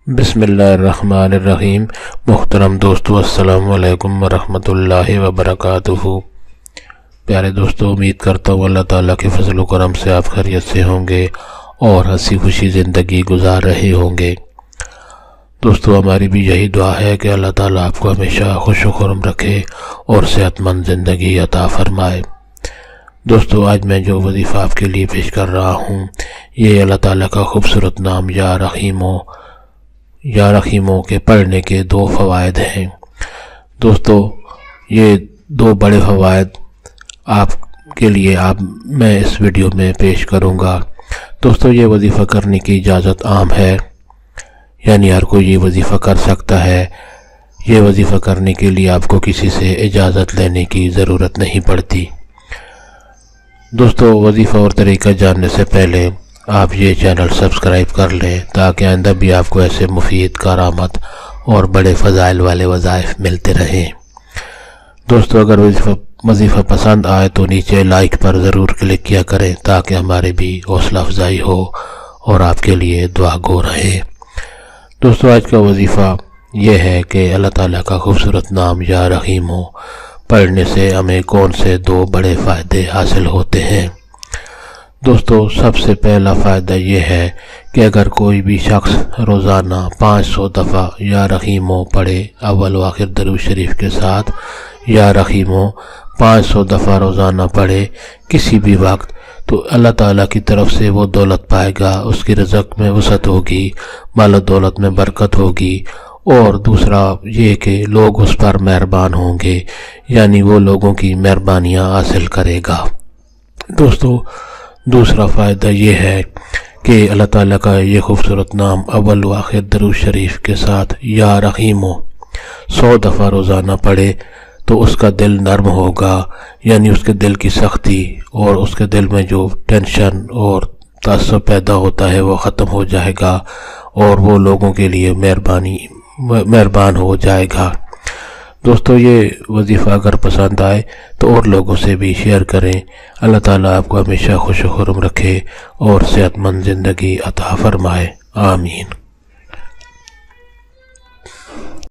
बिस्मिल्लाहिर्रहमानिर्रहीम। मुहतरम दोस्तों, अस्सलामु अलैकुम वरहमतुल्लाहि वबरकातुहू। प्यारे दोस्तों, उम्मीद करता हूँ अल्लाह ताला के फजल व करम से आप खैरियत से होंगे और हंसी खुशी ज़िंदगी गुजार रहे होंगे। दोस्तों, हमारी भी यही दुआ है कि अल्लाह ताला आपको हमेशा खुश व खुर्म रखे और सेहतमंद ज़िंदगी अता फरमाए। दोस्तों, आज मैं जो वजीफ़ा आपके लिए पेश कर रहा हूँ, ये अल्लाह ताला का खूबसूरत नाम या रहीमो के पढ़ने के दो फ़वाइद हैं। दोस्तों, ये दो बड़े फ़वाइद आपके लिए मैं इस वीडियो में पेश करूँगा। दोस्तों, ये वजीफ़ा करने की इजाज़त आम है, यानी हर कोई ये वजीफ़ा कर सकता है। ये वजीफ़ा करने के लिए आपको किसी से इजाज़त लेने की ज़रूरत नहीं पड़ती। दोस्तों, वजीफ़ा और तरीका जानने से पहले आप ये चैनल सब्सक्राइब कर लें ताकि आइंदा भी आपको ऐसे मुफीद, करामत और बड़े फ़ज़ाइल वाले वज़ाइफ मिलते रहें। दोस्तों, अगर वजीफ़ा पसंद आए तो नीचे लाइक पर ज़रूर क्लिक किया करें ताकि हमारी भी हौसला अफजाई हो और आपके लिए दुआ गो रहे। दोस्तों, आज का वजीफ़ा ये है कि अल्लाह ताला का खूबसूरत नाम या रहीमो पढ़ने से हमें कौन से दो बड़े फ़ायदे हासिल होते हैं। दोस्तों, सबसे पहला फ़ायदा ये है कि अगर कोई भी शख्स रोज़ाना 500 दफ़ा या रहीमो पढ़े, अव्वल व आखिर दरूद शरीफ के साथ या रहीमो 500 दफ़ा रोज़ाना पढ़े किसी भी वक्त, तो अल्लाह ताला की तरफ से वो दौलत पाएगा, उसकी रज़क में वसअत होगी, माल दौलत में बरकत होगी। और दूसरा ये कि लोग उस पर मेहरबान होंगे, यानी वो लोगों की मेहरबानियाँ हासिल करेगा। दोस्तों, दूसरा फ़ायदा ये है कि अल्लाह ताला का ये खूबसूरत नाम अव्वल व आखिर दरूद शरीफ के साथ या रहीमो 100 दफ़ा रोज़ाना पढ़े तो उसका दिल नरम होगा, यानी उसके दिल की सख्ती और उसके दिल में जो टेंशन और तासुब पैदा होता है वो ख़त्म हो जाएगा और वो लोगों के लिए मेहरबान हो जाएगा। दोस्तों, ये वजीफ़ा अगर पसंद आए तो और लोगों से भी शेयर करें। अल्लाह ताला आपको हमेशा खुश खुर्म रखे और सेहतमंद ज़िंदगी अता फरमाए। आमीन।